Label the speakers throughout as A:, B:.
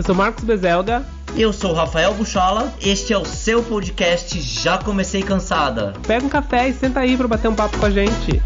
A: Eu sou Marcos Bezelga.
B: Eu sou o Rafael Buchala. Este é o seu podcast Já Comecei Cansada.
A: Pega um café e senta aí pra bater um papo com a gente.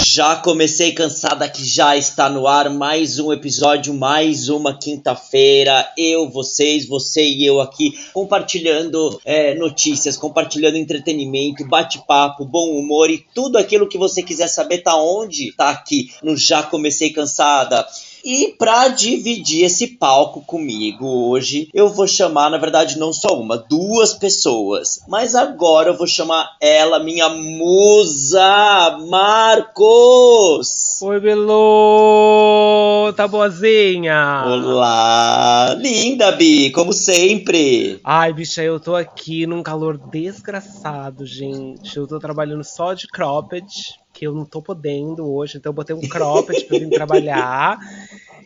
C: Já Comecei Cansada, que já está no ar, mais um episódio, mais uma quinta-feira, você e eu aqui, compartilhando notícias, compartilhando entretenimento, bate-papo, bom humor e tudo aquilo que você quiser saber tá onde? Tá aqui no Já Comecei Cansada. E para dividir esse palco comigo hoje, eu vou chamar, na verdade, não só uma, duas pessoas. Mas agora eu vou chamar ela, minha musa, Marcos!
A: Oi, Belu! Tá boazinha?
C: Olá! Linda, Bi, como sempre!
A: Ai, bicha, eu tô aqui num calor desgraçado, gente. Eu tô trabalhando só de cropped, que eu não tô podendo hoje, então eu botei um cropped pra vir trabalhar.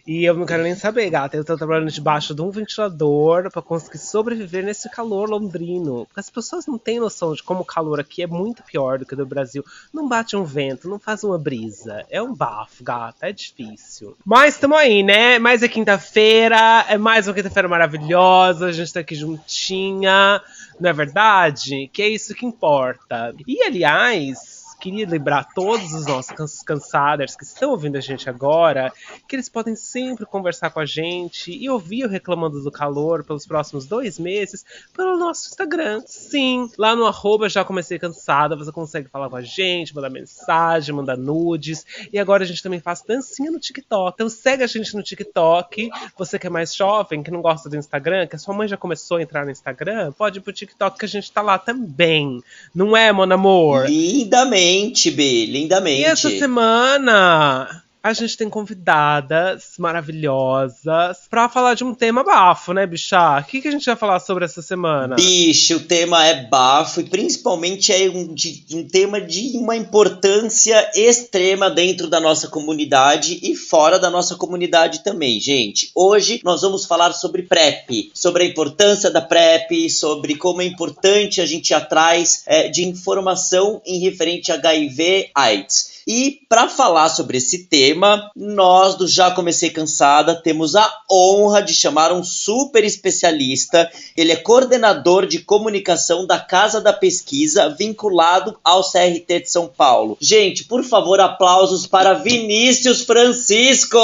A: E eu não quero nem saber, gata. Eu tô trabalhando debaixo de um ventilador pra conseguir sobreviver nesse calor londrino. Porque as pessoas não têm noção de como o calor aqui é muito pior do que o do Brasil. Não bate um vento, não faz uma brisa. É um bafo, gata. É difícil. Mas tamo aí, né? Mais é quinta-feira. É mais uma quinta-feira maravilhosa. A gente tá aqui juntinha. Não é verdade? Que é isso que importa. E, aliás, queria lembrar todos os nossos cansaders que estão ouvindo a gente agora que eles podem sempre conversar com a gente e ouvir o Reclamando do Calor pelos próximos 2 meses pelo nosso Instagram. Sim, lá no @Já Comecei Cansada você consegue falar com a gente, mandar mensagem, mandar nudes. E agora a gente também faz dancinha no TikTok. Então segue a gente no TikTok. Você que é mais jovem, que não gosta do Instagram, que a sua mãe já começou a entrar no Instagram, pode ir pro TikTok que a gente tá lá também. Não é, mon amor?
C: Lindamente, B, lindamente.
A: E essa semana a gente tem convidadas maravilhosas pra falar de um tema bafo, né, bicha? O que a gente vai falar sobre essa semana?
C: Bicho, o tema é bafo e principalmente é um tema de uma importância extrema dentro da nossa comunidade e fora da nossa comunidade também, gente. Hoje nós vamos falar sobre PrEP, sobre a importância da PrEP, sobre como é importante a gente ir atrás de informação em referente a HIV/AIDS. E para falar sobre esse tema, nós do Já Comecei Cansada temos a honra de chamar um super especialista. Ele é coordenador de comunicação da Casa da Pesquisa, vinculado ao CRT de São Paulo. Gente, por favor, aplausos para Vinícius Francisco!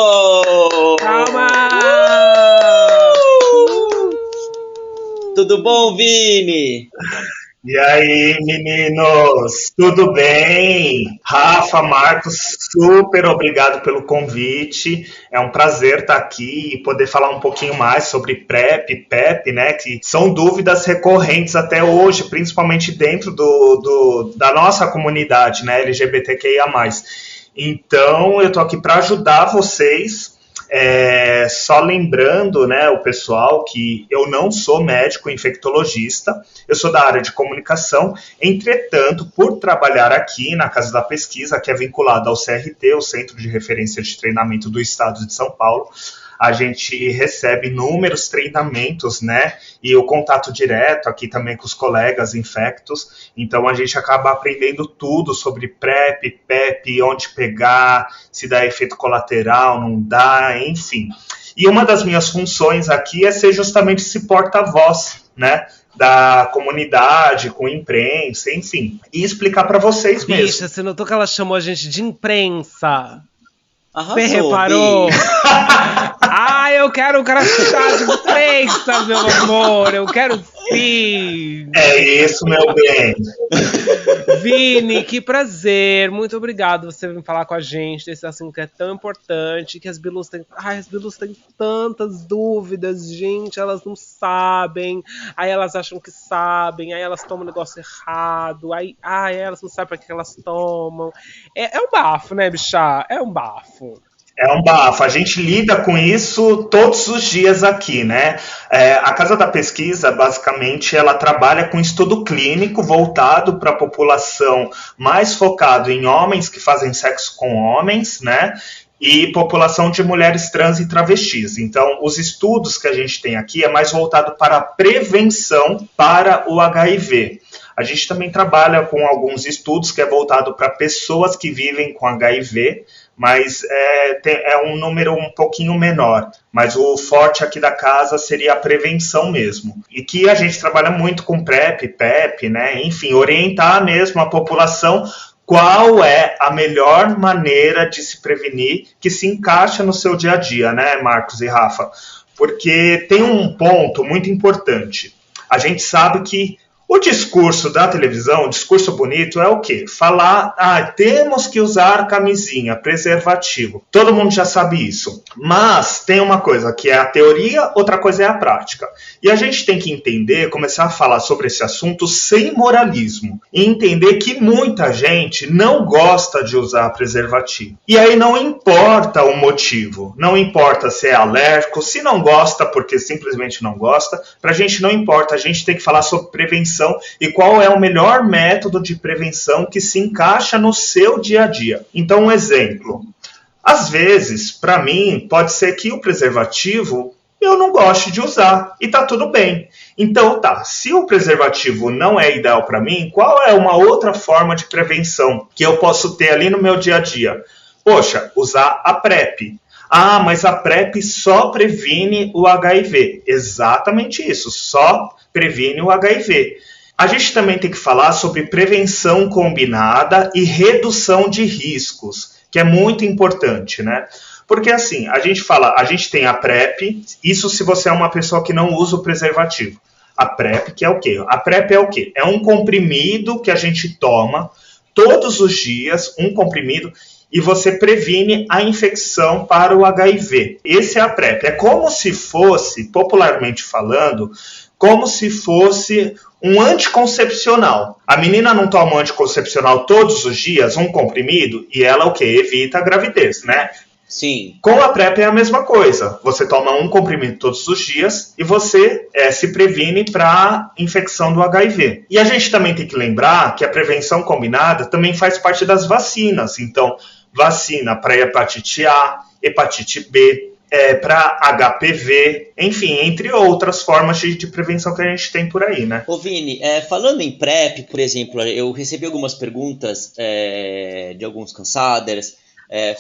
A: Calma!
C: Tudo bom, Vini?
D: E aí, meninos, tudo bem? Rafa, Marcos, super obrigado pelo convite. É um prazer estar aqui e poder falar um pouquinho mais sobre PrEP, PEP, né? Que são dúvidas recorrentes até hoje, principalmente dentro da nossa comunidade, né? LGBTQIA+. Então, eu tô aqui para ajudar vocês. Só lembrando, né, o pessoal, que eu não sou médico infectologista, eu sou da área de comunicação. Entretanto, por trabalhar aqui na Casa da Pesquisa, que é vinculada ao CRT, o Centro de Referência de Treinamento do Estado de São Paulo, a gente recebe inúmeros treinamentos, né? E o contato direto aqui também com os colegas infectos. Então a gente acaba aprendendo tudo sobre PrEP, PEP, onde pegar, se dá efeito colateral, não dá, enfim. E uma das minhas funções aqui é ser justamente esse porta-voz, né? Da comunidade, com imprensa, enfim. E explicar para vocês mesmo.
A: Bicha, você notou que ela chamou a gente de imprensa?
C: Arrasou,
A: Você reparou?
C: Bi.
A: Eu quero um crachá de imprensa, meu amor. Eu quero sim.
D: É isso, meu bem.
A: Vini, que prazer. Muito obrigado você vir falar com a gente desse assunto que é tão importante. Que as Bilus têm... as Bilus têm tantas dúvidas, gente. Elas não sabem. Aí elas acham que sabem. Aí elas tomam um negócio errado. Aí elas não sabem pra que elas tomam. É um bafo, né, bicha? É um bafo.
D: É um bafo. A gente lida com isso todos os dias aqui, né? A Casa da Pesquisa, basicamente, ela trabalha com estudo clínico voltado para a população, mais focado em homens que fazem sexo com homens, né? E população de mulheres trans e travestis. Então, os estudos que a gente tem aqui é mais voltado para a prevenção para o HIV. A gente também trabalha com alguns estudos que é voltado para pessoas que vivem com HIV, mas é um número um pouquinho menor. Mas o forte aqui da casa seria a prevenção mesmo. E que a gente trabalha muito com PrEP, PEP, né? Enfim, orientar mesmo a população qual é a melhor maneira de se prevenir que se encaixa no seu dia a dia, né, Marcos e Rafa? Porque tem um ponto muito importante. A gente sabe que o discurso da televisão, o discurso bonito é o quê? Falar, temos que usar camisinha, preservativo. Todo mundo já sabe isso. Mas tem uma coisa que é a teoria, outra coisa é a prática. E a gente tem que entender, começar a falar sobre esse assunto sem moralismo. E entender que muita gente não gosta de usar preservativo. E aí não importa o motivo. Não importa se é alérgico, se não gosta porque simplesmente não gosta. Pra gente não importa, a gente tem que falar sobre prevenção e qual é o melhor método de prevenção que se encaixa no seu dia a dia. Então, um exemplo. Às vezes, para mim, pode ser que o preservativo eu não goste de usar e tá tudo bem. Então, se o preservativo não é ideal para mim, qual é uma outra forma de prevenção que eu posso ter ali no meu dia a dia? Poxa, usar a PrEP. Mas a PrEP só previne o HIV. Exatamente isso, só previne o HIV. A gente também tem que falar sobre prevenção combinada e redução de riscos, que é muito importante, né? Porque assim, a gente tem a PrEP, isso se você é uma pessoa que não usa o preservativo. A PrEP, que é o quê? A PrEP é o quê? É um comprimido que a gente toma todos os dias, um comprimido, e você previne a infecção para o HIV. Esse é a PrEP. É como se fosse, popularmente falando, como se fosse um anticoncepcional. A menina não toma um anticoncepcional todos os dias, um comprimido, e ela o quê? Evita a gravidez, né?
C: Sim.
D: Com a PrEP é a mesma coisa. Você toma um comprimido todos os dias e você se previne para a infecção do HIV. E a gente também tem que lembrar que a prevenção combinada também faz parte das vacinas. Então, vacina para hepatite A, hepatite B, para HPV, enfim, entre outras formas de prevenção que a gente tem por aí, né?
C: Ô Vini, falando em PrEP, por exemplo, eu recebi algumas perguntas de alguns cansaders,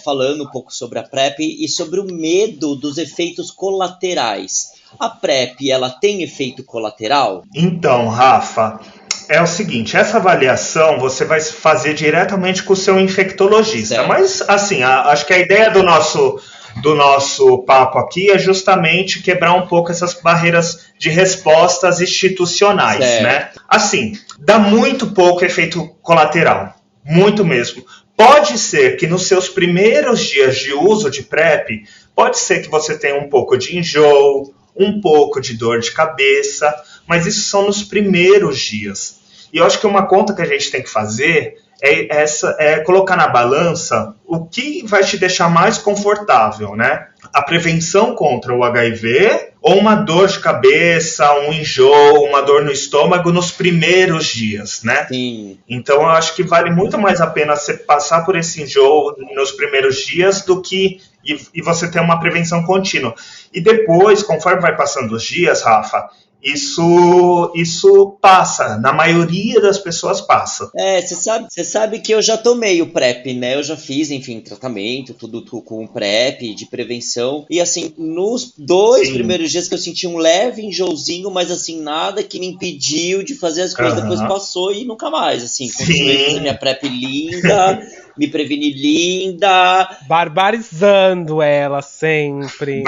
C: falando um pouco sobre a PrEP e sobre o medo dos efeitos colaterais. A PrEP, ela tem efeito colateral?
D: Então, Rafa, é o seguinte, essa avaliação você vai fazer diretamente com o seu infectologista. Certo. Mas, assim, acho que a ideia do nosso papo aqui é justamente quebrar um pouco essas barreiras de respostas institucionais, certo, né? Assim, dá muito pouco efeito colateral, muito mesmo. Pode ser que nos seus primeiros dias de uso de PrEP, pode ser que você tenha um pouco de enjoo, um pouco de dor de cabeça, mas isso são nos primeiros dias. E eu acho que uma conta que a gente tem que fazer é colocar na balança o que vai te deixar mais confortável, né? A prevenção contra o HIV ou uma dor de cabeça, um enjoo, uma dor no estômago nos primeiros dias, né?
C: Sim.
D: Então eu acho que vale muito mais a pena você passar por esse enjoo nos primeiros dias do que e você ter uma prevenção contínua. E depois, conforme vai passando os dias, Rafa, isso passa, na maioria das pessoas passa.
C: Você sabe que eu já tomei o PrEP, né? Eu já fiz, enfim, tratamento, tudo com PrEP, de prevenção. E assim, nos 2 primeiros dias que eu senti um leve enjoozinho, mas assim, nada que me impediu de fazer as coisas, depois passou e nunca mais, assim. Continuei fazendo minha PrEP linda, me preveni linda.
A: Barbarizando ela sempre.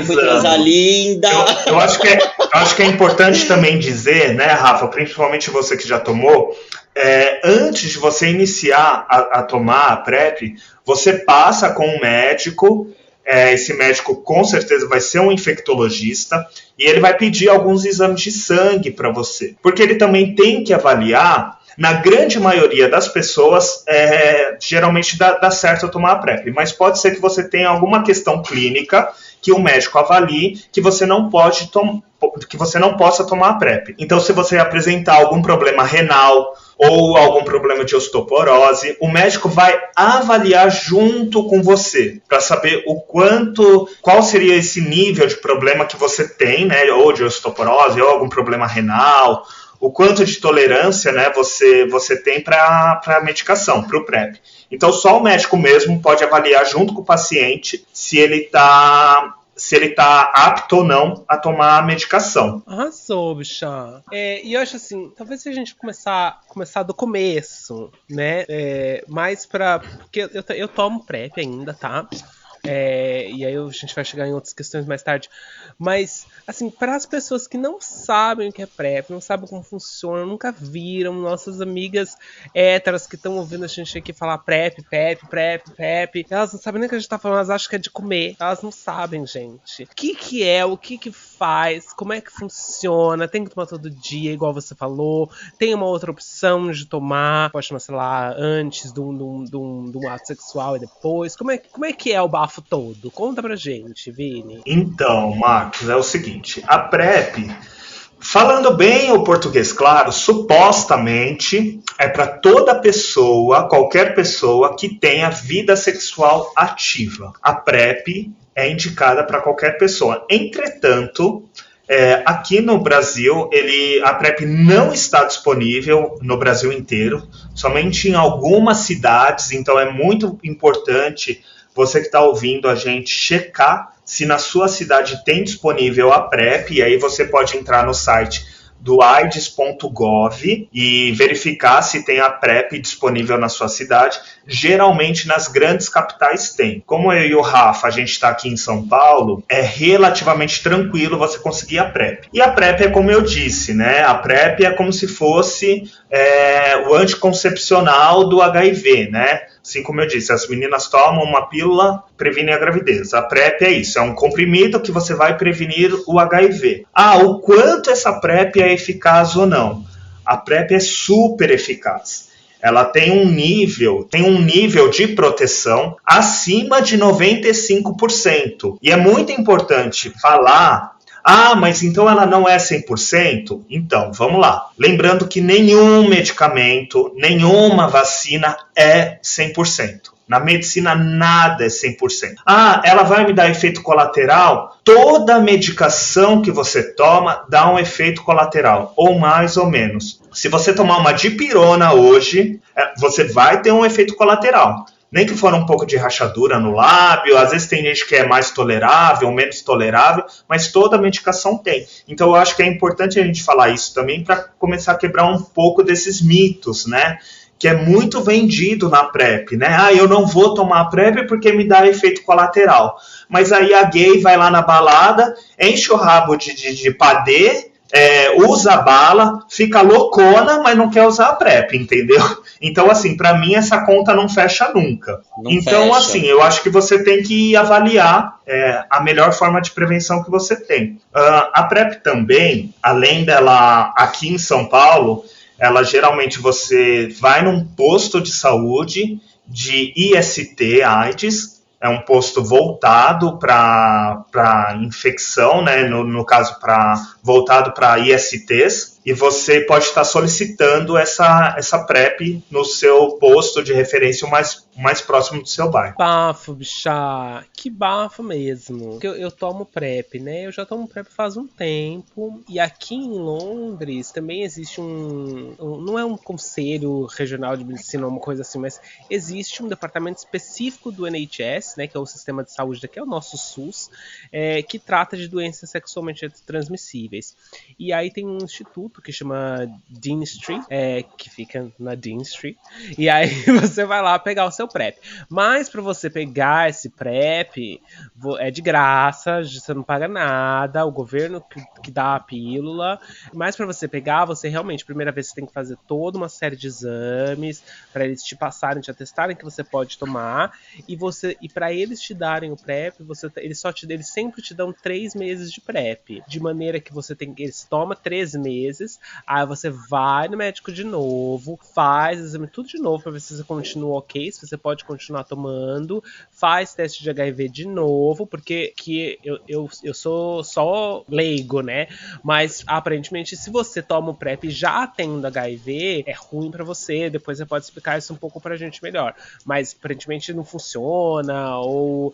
C: Fui transar linda.
D: Eu acho que é importante também dizer, né, Rafa, principalmente você que já tomou, antes de você iniciar a tomar a PrEP, você passa com um médico, esse médico com certeza vai ser um infectologista, e ele vai pedir alguns exames de sangue para você, porque ele também tem que avaliar. Na grande maioria das pessoas, geralmente dá certo tomar a PrEP, mas pode ser que você tenha alguma questão clínica que o médico avalie que você não possa tomar a PrEP. Então, se você apresentar algum problema renal ou algum problema de osteoporose, o médico vai avaliar junto com você para saber qual seria esse nível de problema que você tem, né, ou de osteoporose ou algum problema renal o quanto de tolerância, né, você tem para a medicação, para o PrEP. Então, só o médico mesmo pode avaliar junto com o paciente se ele está apto ou não a tomar a medicação.
A: Arrasou, bicha. E eu acho assim, talvez se a gente começar do começo, né? Mais pra... Porque eu tomo PrEP ainda, tá? E aí a gente vai chegar em outras questões mais tarde. Mas, assim, para as pessoas que não sabem o que é PrEP, não sabem como funciona, nunca viram, nossas amigas héteras que estão ouvindo a gente aqui falar PrEP, elas não sabem nem o que a gente tá falando, elas acham que é de comer. Elas não sabem, gente. O que é, o que faz, como é que funciona, tem que tomar todo dia, igual você falou, tem uma outra opção de tomar, pode tomar, sei lá, antes de um ato sexual e depois. Como é que é o bafo todo? Conta pra gente, Vini.
D: Então, Marcos, é o seguinte, a PrEP, falando bem o português claro, supostamente é para toda pessoa, qualquer pessoa que tenha vida sexual ativa. A PrEP é indicada para qualquer pessoa. Entretanto, aqui no Brasil, a PrEP não está disponível no Brasil inteiro, somente em algumas cidades, então é muito importante você que está ouvindo a gente checar se na sua cidade tem disponível a PrEP, e aí você pode entrar no site do AIDS.gov e verificar se tem a PrEP disponível na sua cidade. Geralmente nas grandes capitais tem. Como eu e o Rafa, a gente está aqui em São Paulo, é relativamente tranquilo você conseguir a PrEP. E a PrEP é como eu disse, né? A PrEP é como se fosse o anticoncepcional do HIV, né? Assim como eu disse, as meninas tomam uma pílula, previnem a gravidez. A PrEP é isso, é um comprimido que você vai prevenir o HIV. O quanto essa PrEP é eficaz ou não? A PrEP é super eficaz. Ela tem um nível de proteção acima de 95%. E é muito importante falar... mas então ela não é 100%? Então, vamos lá. Lembrando que nenhum medicamento, nenhuma vacina é 100%. Na medicina, nada é 100%. Ela vai me dar efeito colateral? Toda medicação que você toma dá um efeito colateral, ou mais ou menos. Se você tomar uma dipirona hoje, você vai ter um efeito colateral. Nem que for um pouco de rachadura no lábio, às vezes tem gente que é mais tolerável, menos tolerável, mas toda medicação tem. Então eu acho que é importante a gente falar isso também para começar a quebrar um pouco desses mitos, né? Que é muito vendido na PrEP, né? Eu não vou tomar a PrEP porque me dá efeito colateral. Mas aí a gay vai lá na balada, enche o rabo de padê, usa a bala, fica loucona, mas não quer usar a PrEP, entendeu? Então, assim, para mim essa conta não fecha nunca. Então, assim, eu acho que você tem que avaliar a melhor forma de prevenção que você tem. A PrEP também, além dela aqui em São Paulo, ela geralmente você vai num posto de saúde de IST, AIDS, é um posto voltado para infecção, né? No caso, voltado para ISTs, e você pode estar solicitando essa PrEP no seu posto de referência mais próximo do seu bairro.
A: Bafo, bicha. Que bafo mesmo. Eu tomo PrEP, né? Eu já tomo PrEP faz um tempo. E aqui em Londres também existe não é um conselho regional de medicina ou uma coisa assim, mas existe um departamento específico do NHS, né? Que é o sistema de saúde daqui, é o nosso SUS, que trata de doenças sexualmente transmissíveis. E aí tem um instituto que chama Dean Street, que fica na Dean Street. E aí você vai lá pegar o seu PrEP. Mas para você pegar esse PrEP, é de graça, você não paga nada, o governo que dá a pílula. Mas para você pegar, você realmente, primeira vez, você tem que fazer toda uma série de exames para eles te passarem, te atestarem que você pode tomar. E para eles te darem o PrEP, eles sempre te dão 3 meses de PrEP. De maneira que eles tomam 3 meses, aí você vai no médico de novo, faz exame tudo de novo para ver se você continua ok, se você pode continuar tomando, faz teste de HIV de novo, porque eu sou só leigo, né? Mas aparentemente, se você toma o PrEP já tendo HIV, é ruim pra você. Depois você pode explicar isso um pouco pra gente melhor. Mas aparentemente não funciona, ou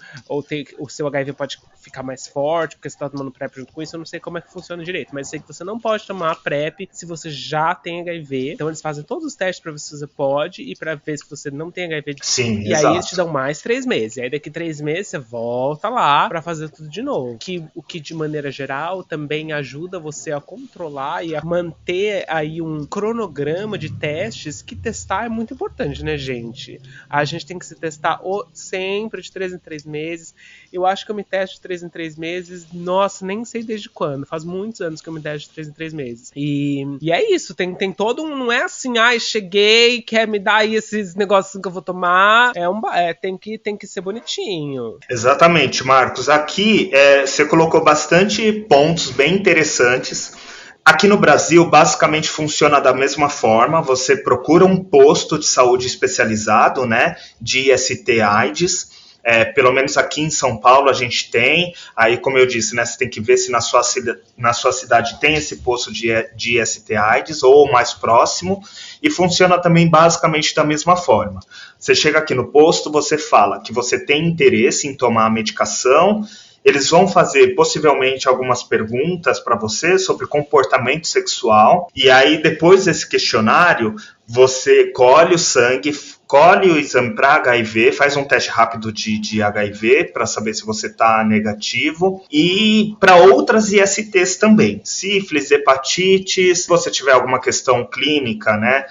A: o seu HIV pode ficar mais forte porque você tá tomando PrEP junto com isso. Eu não sei como é que funciona direito, mas eu sei que você não pode tomar PrEP PrEP se você já tem HIV. Então eles fazem todos os testes pra ver se você pode e pra ver se você não tem HIV.
D: Sim,
A: e
D: exato.
A: aí eles te dão mais 3 meses. E aí daqui 3 meses você volta lá pra fazer tudo de novo. O que de maneira geral também ajuda você a controlar e a manter aí um cronograma de testes, que testar é muito importante, né, gente? A gente tem que se testar sempre de 3 em 3 meses. Eu acho que eu me testo de 3 em 3 meses, nossa, nem sei desde quando. Faz muitos anos que eu me testo de 3 em 3 meses. E é isso, tem todo um... Não é assim, cheguei, quer me dar aí esses negócios que eu vou tomar. Tem que ser bonitinho.
D: Exatamente, Marcos. Aqui você colocou bastante pontos bem interessantes. Aqui no Brasil, basicamente funciona da mesma forma. Você procura um posto de saúde especializado, né, de IST/AIDS. Pelo menos aqui em São Paulo a gente tem. Aí, como eu disse, né, você tem que ver se na sua cidade tem esse posto de IST/AIDS ou o mais próximo. E funciona também basicamente da mesma forma. Você chega aqui no posto, você fala que você tem interesse em tomar a medicação. Eles vão fazer possivelmente algumas perguntas para você sobre comportamento sexual. E aí, depois desse questionário, você colhe o sangue, colhe o exame para HIV, faz um teste rápido de HIV para saber se você está negativo. E para outras ISTs também, sífilis, hepatite, se você tiver alguma questão clínica, né?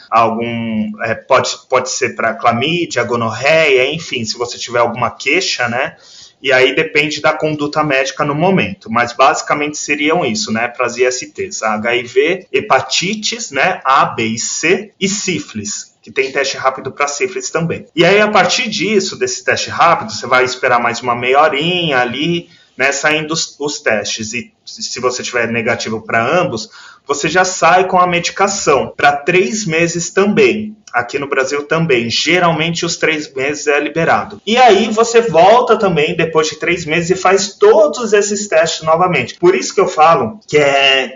D: Pode ser para clamídia, gonorreia, enfim, se você tiver alguma queixa, né? E aí depende da conduta médica no momento, mas basicamente seriam isso, né, para as ISTs, HIV, hepatites, né, A, B e C, e sífilis, que tem teste rápido para sífilis também. E aí, a partir disso, desse teste rápido, você vai esperar mais uma meia horinha ali, né, saindo os testes, e se você tiver negativo para ambos, você já sai com a medicação para 3 meses também. Aqui no Brasil também, geralmente os 3 meses é liberado. E aí você volta também depois de 3 meses e faz todos esses testes novamente. Por isso que eu falo que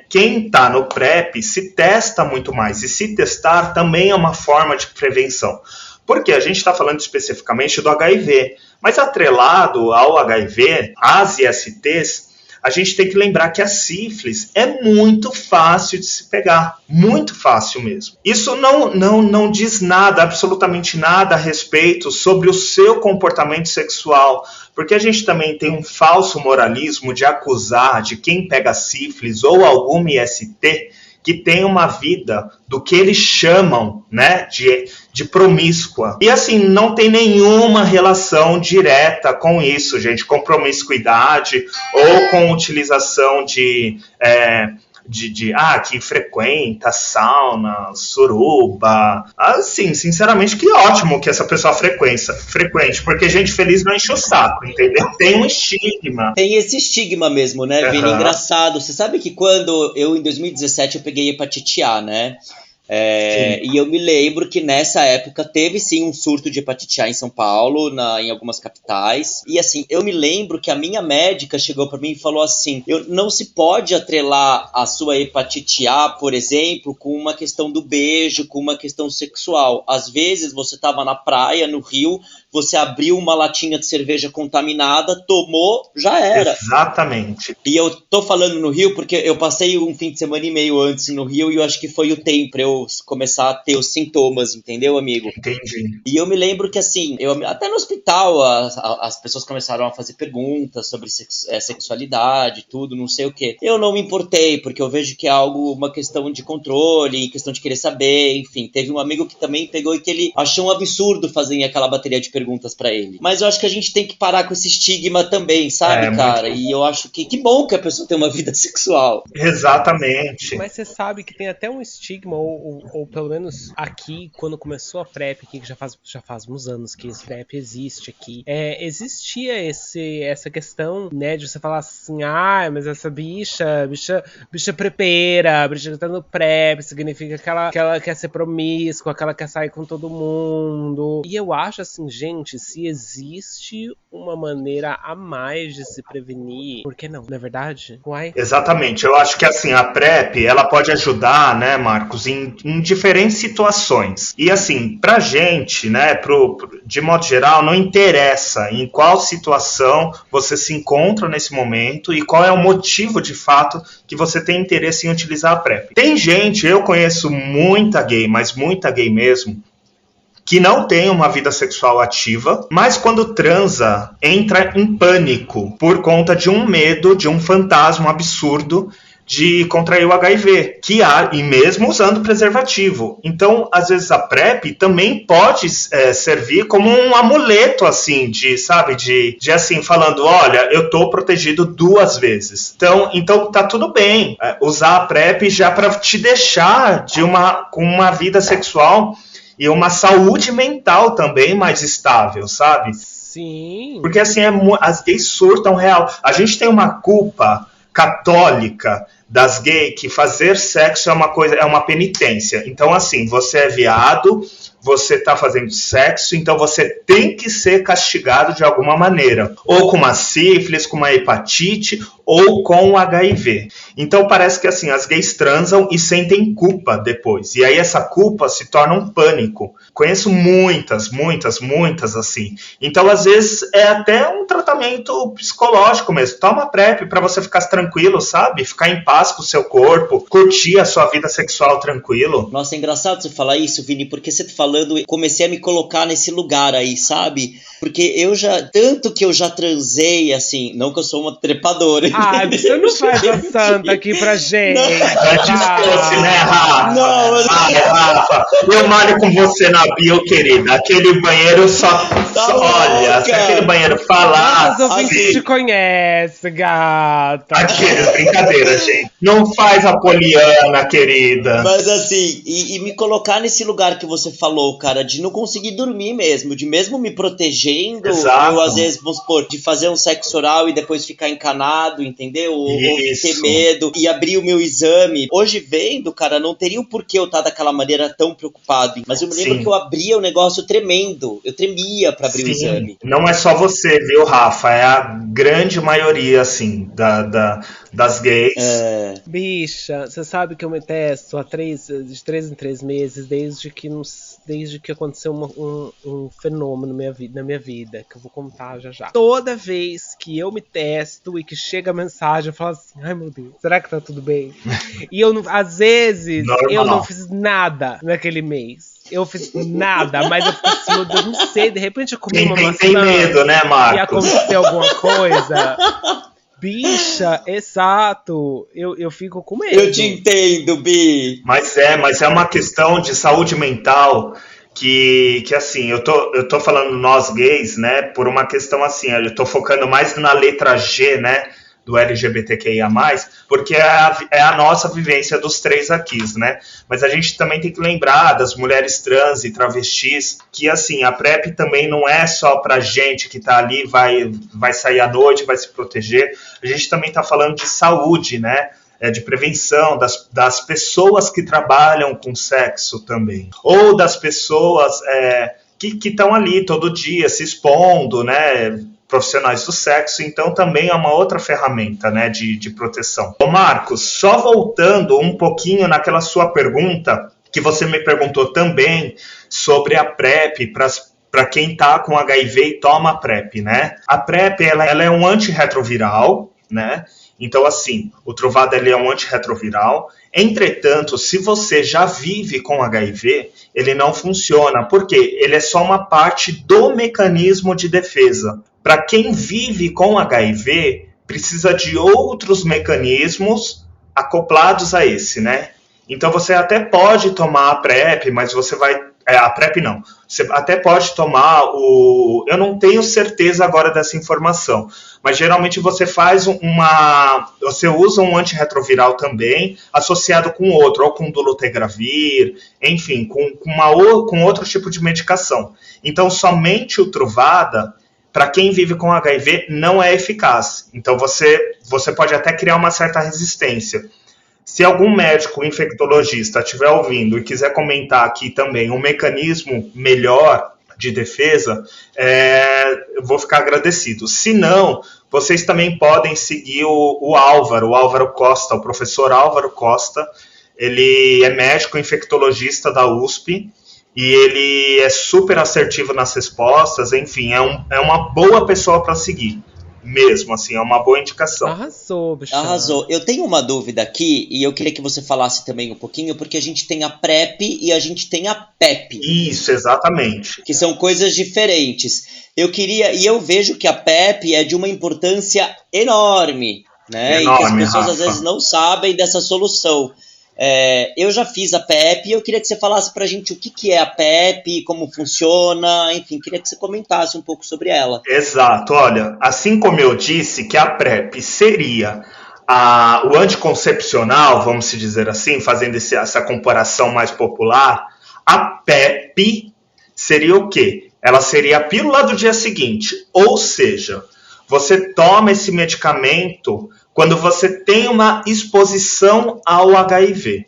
D: quem está no PrEP se testa muito mais. E se testar também é uma forma de prevenção. Porque a gente está falando especificamente do HIV. Mas atrelado ao HIV, as ISTs, a gente tem que lembrar que a sífilis é muito fácil de se pegar, muito fácil mesmo. Isso não diz nada, absolutamente nada a respeito sobre o seu comportamento sexual, porque a gente também tem um falso moralismo de acusar de quem pega sífilis ou alguma IST que tem uma vida do que eles chamam, né, de promíscua. E assim, não tem nenhuma relação direta com isso, gente, com promiscuidade ou com utilização que frequenta sauna, suruba. Assim, sinceramente, que ótimo que essa pessoa frequente, porque gente feliz não enche o saco, entendeu? Tem um estigma.
C: Tem esse estigma mesmo, né, Vini? Engraçado. Você sabe que quando em 2017, eu peguei hepatite A, né? E eu me lembro que nessa época teve sim um surto de hepatite A em São Paulo, em algumas capitais. E assim, eu me lembro que a minha médica chegou para mim e falou assim: não se pode atrelar a sua hepatite A, por exemplo, com uma questão do beijo, com uma questão sexual. Às vezes você estava na praia, no rio, você abriu uma latinha de cerveja contaminada, tomou, já era.
D: Exatamente.
C: E eu tô falando no Rio porque eu passei um fim de semana e meio antes no Rio e eu acho que foi o tempo pra eu começar a ter os sintomas, entendeu, amigo?
D: Entendi.
C: E eu me lembro que, assim, até no hospital as pessoas começaram a fazer perguntas sobre sexualidade, tudo, não sei o quê. Eu não me importei, porque eu vejo que é uma questão de controle, questão de querer saber, enfim. Teve um amigo que também pegou e que ele achou um absurdo fazer aquela bateria de perguntas pra ele. Mas eu acho que a gente tem que parar com esse estigma também, sabe, cara? E eu acho que bom que a pessoa tem uma vida sexual.
D: Exatamente.
A: Mas você sabe que tem até um estigma, ou pelo menos aqui, quando começou a PrEP, que já faz uns anos que esse PrEP existe aqui, existia essa questão, né, de você falar assim, mas essa bicha prepeira, a bicha que tá no PrEP, significa que ela quer ser promíscua, que ela quer sair com todo mundo. E eu acho assim, gente, gente, se existe uma maneira a mais de se prevenir, por que não? Não é verdade? Uai.
D: Exatamente. Eu acho que assim, a PrEP, ela pode ajudar, né, Marcos, em diferentes situações. E assim, pra gente, né, de modo geral, não interessa em qual situação você se encontra nesse momento e qual é o motivo de fato que você tem interesse em utilizar a PrEP. Tem gente, eu conheço muita gay, mas muita gay mesmo, que não tem uma vida sexual ativa, mas quando transa, entra em pânico por conta de um medo, de um fantasma absurdo de contrair o HIV, que há, e mesmo usando preservativo. Então, às vezes a PrEP também pode servir como um amuleto, assim, de assim, falando, olha, eu tô protegido 2 vezes. Então tá tudo bem usar a PrEP já para te deixar com uma vida sexual e uma saúde mental também mais estável, sabe?
A: Sim.
D: Porque assim, as gays surtam real. A gente tem uma culpa católica das gays que fazer sexo é uma penitência. Então assim, você é viado, você tá fazendo sexo, então você tem que ser castigado de alguma maneira. Ou com uma sífilis, com uma hepatite, ou com o HIV. Então parece que assim, as gays transam e sentem culpa depois. E aí essa culpa se torna um pânico. Conheço muitas assim. Então às vezes é até um tratamento psicológico mesmo. Toma PrEP pra você ficar tranquilo, sabe? Ficar em paz com o seu corpo, curtir a sua vida sexual tranquilo.
C: Nossa, é engraçado você falar isso, Vini, porque você tá falando, comecei a me colocar nesse lugar aí, sabe? Porque tanto que eu já transei, assim, não que eu sou uma trepadora.
A: Ah, você não faz a santa aqui pra gente.
D: Desculpe, né, Rafa?
C: Não, mas...
D: Rafa, eu malho com você na bio, querida. Aquele banheiro olha, se aquele banheiro falar...
A: Os ouvintes te conhecem, gata.
D: Aquele, brincadeira, gente. Não faz a poliana, querida.
C: Mas assim, e me colocar nesse lugar que você falou, cara, de não conseguir dormir mesmo, de mesmo me protegendo,
D: Exato.
C: eu às vezes, vamos supor, de fazer um sexo oral e depois ficar encanado, entendeu? Ou de ter medo e abrir o meu exame. Hoje vendo, cara, não teria o porquê eu estar daquela maneira tão preocupado. Mas eu me lembro que eu abria o negócio tremendo. Eu tremia pra abrir o exame.
D: Não é só você, viu, Rafa? É a grande maioria, assim, das gays.
A: Bicha, você sabe que eu me testo de 3 em 3 meses desde que aconteceu um fenômeno na minha vida, que eu vou contar já. Toda vez que eu me testo e que chega a mensagem, eu falo assim, ai meu Deus, será que tá tudo bem? E às vezes, eu não fiz nada naquele mês. Eu fiz nada, mas eu fico assim, eu não sei, de repente eu comi uma maçã.
D: Tem medo, né, Marcos?
A: E aconteceu alguma coisa. Bicha, exato. Eu fico com medo.
C: Eu te entendo, Bi.
D: Mas é uma questão de saúde mental que assim, eu tô falando nós gays, né, por uma questão assim, eu tô focando mais na letra G, né, do LGBTQIA+, porque é a nossa vivência dos 3 aqui, né? Mas a gente também tem que lembrar das mulheres trans e travestis, que assim, a PrEP também não é só pra gente que tá ali, vai sair à noite, vai se proteger. A gente também tá falando de saúde, né? De prevenção das pessoas que trabalham com sexo também. Ou das pessoas que estão ali todo dia se expondo, né? Profissionais do sexo, então também é uma outra ferramenta, né, de proteção. Ô Marcos, só voltando um pouquinho naquela sua pergunta, que você me perguntou também sobre a PrEP para quem está com HIV e toma PrEP, né? A PrEP, ela é um antirretroviral, né? Então, assim, o Truvada ele é um antirretroviral. Entretanto, se você já vive com HIV, ele não funciona, porque ele é só uma parte do mecanismo de defesa. Para quem vive com HIV, precisa de outros mecanismos acoplados a esse, né? Então você até pode tomar a PrEP, mas você vai... a PrEP não. Você até pode tomar eu não tenho certeza agora dessa informação, mas geralmente você você usa um antirretroviral também, associado com outro, ou com dolutegravir, enfim, com outro tipo de medicação. Então somente o Truvada, para quem vive com HIV, não é eficaz. Então você pode até criar uma certa resistência. Se algum médico infectologista estiver ouvindo e quiser comentar aqui também um mecanismo melhor de defesa, eu vou ficar agradecido. Se não, vocês também podem seguir o Álvaro Costa, o professor Álvaro Costa. Ele é médico infectologista da USP e ele é super assertivo nas respostas, enfim, é uma boa pessoa para seguir. Mesmo, assim, é uma boa indicação.
A: Arrasou, bicho.
C: Arrasou. Eu tenho uma dúvida aqui, e eu queria que você falasse também um pouquinho, porque a gente tem a PrEP e a gente tem a PEP.
D: Isso, exatamente.
C: Que são coisas diferentes. Eu vejo que a PEP é de uma importância enorme, né?
D: Enorme,
C: e que as pessoas
D: Rafa.
C: às vezes não sabem dessa solução. Eu já fiz a PEP e eu queria que você falasse pra gente o que é a PEP, como funciona, enfim, queria que você comentasse um pouco sobre ela.
D: Exato, olha, assim como eu disse que a PrEP seria o anticoncepcional, vamos se dizer assim, fazendo essa comparação mais popular, a PEP seria o quê? Ela seria a pílula do dia seguinte, ou seja, você toma esse medicamento quando você tem uma exposição ao HIV.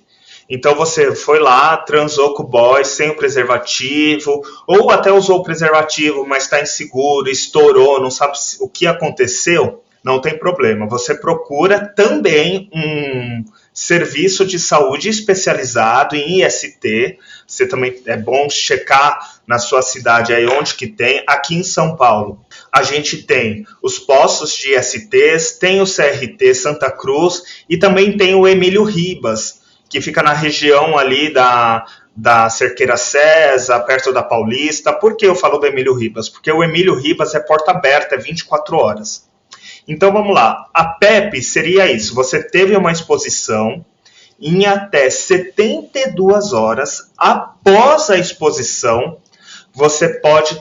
D: Então você foi lá, transou com o boy sem o preservativo, ou até usou o preservativo, mas está inseguro, estourou, não sabe o que aconteceu, não tem problema. Você procura também um serviço de saúde especializado em IST. Você também é bom checar na sua cidade aí onde que tem. Aqui em São Paulo, a gente tem os postos de ISTs, tem o CRT Santa Cruz e também tem o Emílio Ribas, que fica na região ali da Cerqueira César, perto da Paulista. Por que eu falo do Emílio Ribas? Porque o Emílio Ribas é porta aberta, é 24 horas. Então vamos lá, a PEP seria isso, você teve uma exposição, em até 72 horas após a exposição, você pode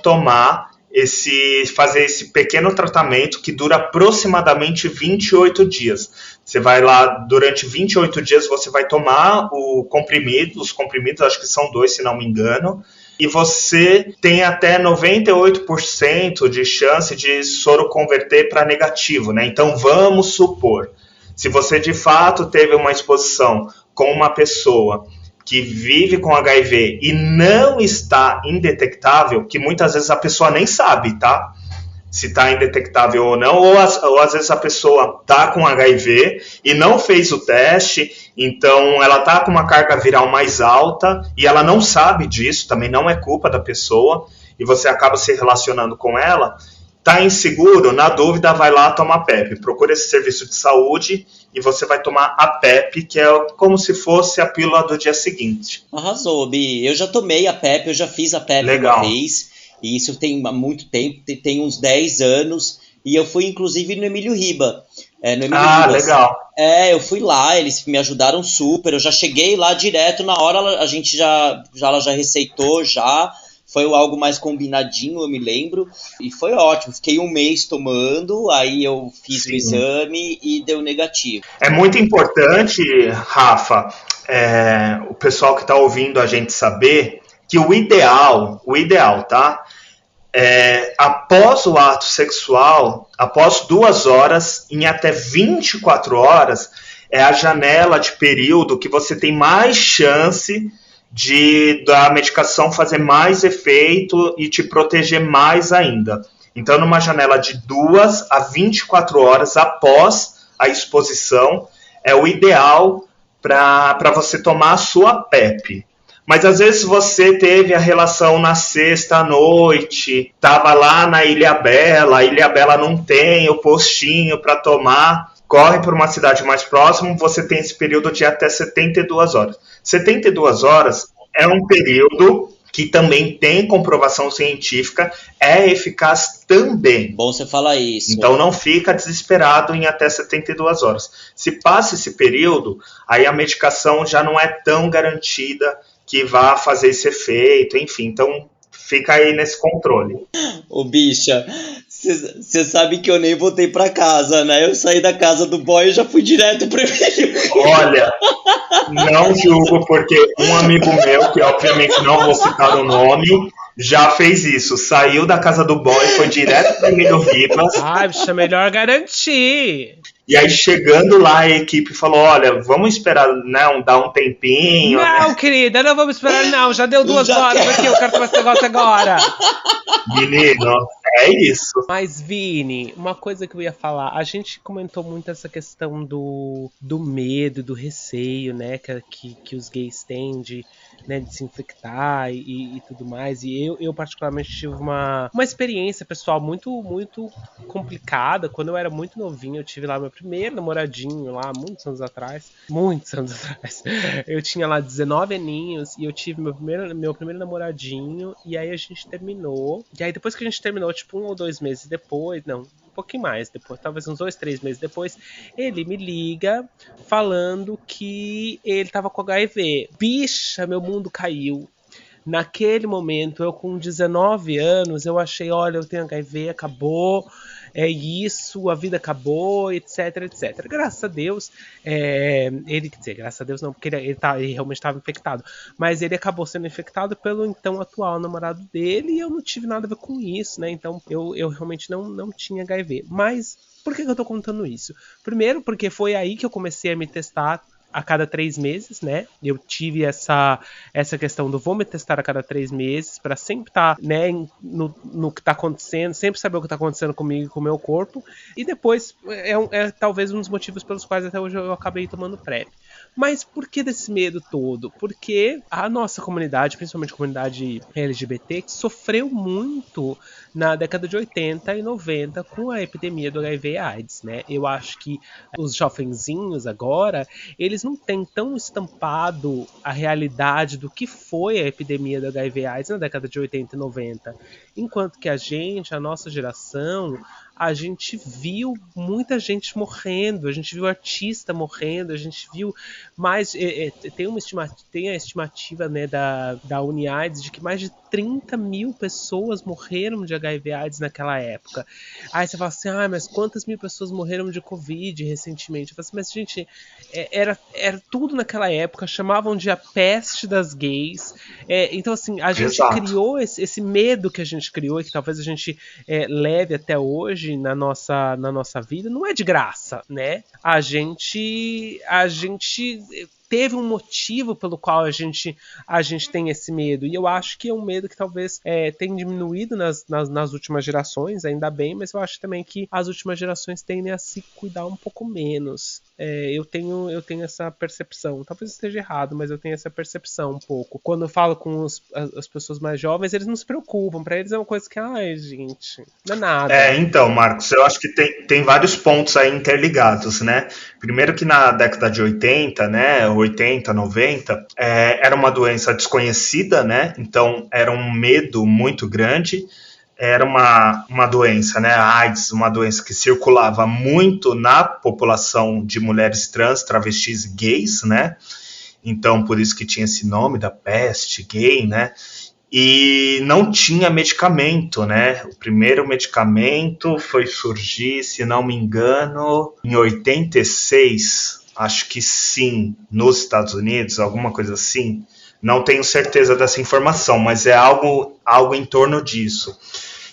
D: fazer esse pequeno tratamento que dura aproximadamente 28 dias. Você vai lá, durante 28 dias, você vai tomar os comprimidos, acho que são 2, se não me engano, e você tem até 98% de chance de soro converter para negativo, né? Então, vamos supor, se você de fato teve uma exposição com uma pessoa que vive com HIV e não está indetectável, que muitas vezes a pessoa nem sabe, tá? Se está indetectável ou não, ou às vezes a pessoa está com HIV e não fez o teste, então ela está com uma carga viral mais alta e ela não sabe disso, também não é culpa da pessoa, e você acaba se relacionando com ela, está inseguro, na dúvida vai lá tomar PEP, procura esse serviço de saúde e você vai tomar a PEP, que é como se fosse a pílula do dia seguinte.
C: Arrasou, Bi, eu já tomei a PEP, eu já fiz a PEP
D: Legal.
C: Uma vez, e isso tem muito tempo, tem uns 10 anos, e eu fui inclusive no Emílio Ribas.
D: Ribas. Legal.
C: Eu fui lá, eles me ajudaram super, eu já cheguei lá direto, na hora a gente ela já receitou, foi algo mais combinadinho, eu me lembro, e foi ótimo, fiquei um mês tomando, aí eu fiz o exame e deu negativo.
D: É muito importante, Rafa, o pessoal que está ouvindo a gente saber que o ideal, tá? Após o ato sexual, após 2 horas, em até 24 horas, é a janela de período que você tem mais chance da medicação fazer mais efeito e te proteger mais ainda. Então, numa janela de 2 a 24 horas após a exposição, é o ideal para você tomar a sua PEP. Mas às vezes você teve a relação na sexta à noite, estava lá na Ilhabela, a Ilhabela não tem o postinho para tomar, corre para uma cidade mais próxima, você tem esse período de até 72 horas. 72 horas é um período que também tem comprovação científica, é eficaz também.
C: Bom você falar isso.
D: Então não fica desesperado em até 72 horas. Se passa esse período, aí a medicação já não é tão garantida que vá fazer esse efeito, enfim, então fica aí nesse controle.
C: Ô bicha, você sabe que eu nem voltei pra casa, né? Eu saí da casa do boy e já fui direto pro Emílio.
D: Olha, não julgo, porque um amigo meu, que obviamente não vou citar o nome, já fez isso. Saiu da casa do boy, foi direto pro Emílio Ribas.
A: Ai, bicha, melhor garantir.
D: E aí, chegando lá, a equipe falou, olha, vamos esperar, né, dar um tempinho.
A: Não,
D: né?
A: querida, não vamos esperar, não. Já deu 2 horas aqui, eu quero tomar esse negócio agora.
D: Menino, é isso.
A: Mas, Vini, uma coisa que eu ia falar, a gente comentou muito essa questão do medo, do receio, né, que os gays têm de, né, de se infectar e tudo mais. E eu particularmente tive uma experiência pessoal muito, muito complicada. Quando eu era muito novinho, eu tive lá meu primeiro namoradinho lá, muitos anos atrás. Eu tinha lá 19 aninhos e eu tive meu primeiro namoradinho, e aí a gente terminou. E aí depois que a gente terminou, tipo 1 ou 2 meses depois, não, um pouquinho mais depois, talvez uns 2, 3 meses depois, ele me liga falando que ele tava com HIV. Bicha, meu mundo caiu. Naquele momento, eu com 19 anos, eu achei, olha, eu tenho HIV, acabou, é isso, a vida acabou, etc, etc. Graças a Deus, ele, quer dizer, graças a Deus não, porque ele realmente estava infectado, mas ele acabou sendo infectado pelo então atual namorado dele, e eu não tive nada a ver com isso, né? Então eu realmente não tinha HIV. Mas por que eu tô contando isso? Primeiro, porque foi aí que eu comecei a me testar a cada 3 meses, né? Eu tive essa questão do vou me testar a cada 3 meses para sempre estar, né, no que tá acontecendo, sempre saber o que tá acontecendo comigo e com o meu corpo. E depois é talvez um dos motivos pelos quais até hoje eu acabei tomando PrEP. Mas por que desse medo todo? Porque a nossa comunidade, principalmente a comunidade LGBT, sofreu muito na década de 80 e 90 com a epidemia do HIV e AIDS, né? Eu acho que os jovenzinhos agora, eles não têm tão estampado a realidade do que foi a epidemia do HIV e AIDS na década de 80 e 90. Enquanto que a nossa geração, a gente viu muita gente morrendo, a gente viu artista morrendo, a gente viu mais... Tem a estimativa, né, da UniAIDS de que mais de 30 mil pessoas morreram de HIV/AIDS naquela época. Aí você fala assim, mas quantas mil pessoas morreram de Covid recentemente? Eu falo assim, mas gente, era tudo naquela época, chamavam de a peste das gays. Então assim, a gente criou esse medo que a gente criou, e que talvez a gente leve até hoje na nossa vida, não é de graça, né? A gente teve um motivo pelo qual a gente tem esse medo, e eu acho que é um medo que talvez tenha diminuído nas últimas gerações, ainda bem, mas eu acho também que as últimas gerações tendem a se cuidar um pouco menos. Eu tenho essa percepção, talvez esteja errado, mas eu tenho essa percepção um pouco. Quando eu falo com as pessoas mais jovens, eles não se preocupam, pra eles é uma coisa que, gente, não é nada.
D: Então, Marcos, eu acho que tem vários pontos aí interligados, né? Primeiro que na década de 80, né, 80, 90, era uma doença desconhecida, né? Então era um medo muito grande. Era uma doença, né, a AIDS, uma doença que circulava muito na população de mulheres trans, travestis e gays, né? Então, por isso que tinha esse nome da peste gay, né? E não tinha medicamento, né? O primeiro medicamento foi surgir, se não me engano, em 86, acho que sim, nos Estados Unidos, alguma coisa assim. Não tenho certeza dessa informação, mas é algo em torno disso.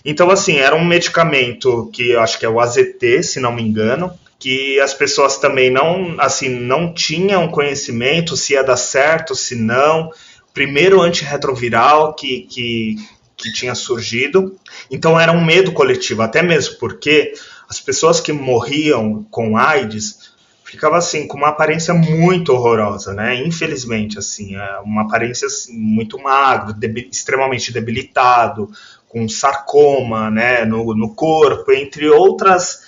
D: Então, assim, era um medicamento que eu acho que é o AZT, se não me engano, que as pessoas também não tinham conhecimento se ia dar certo, se não. Primeiro antirretroviral que tinha surgido. Então, era um medo coletivo, até mesmo porque as pessoas que morriam com AIDS ficava assim, com uma aparência muito horrorosa, né? Infelizmente, assim, uma aparência assim, muito magro, extremamente debilitado, com sarcoma, né, no corpo, entre outras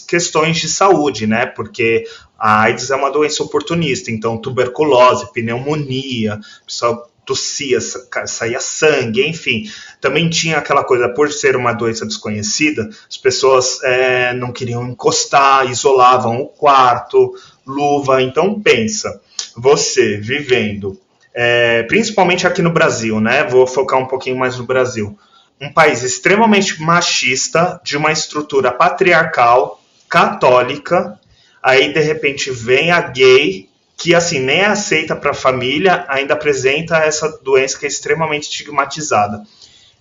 D: questões de saúde, né? Porque a AIDS é uma doença oportunista, então tuberculose, pneumonia, a pessoa tossia, saía sangue, enfim. Também tinha aquela coisa, por ser uma doença desconhecida, as pessoas não queriam encostar, isolavam o quarto, luva. Então pensa, você vivendo, principalmente aqui no Brasil, né? Vou focar um pouquinho mais no Brasil. Um país extremamente machista, de uma estrutura patriarcal, católica, aí de repente vem a gay, que assim, nem é aceita para a família, ainda apresenta essa doença que é extremamente estigmatizada.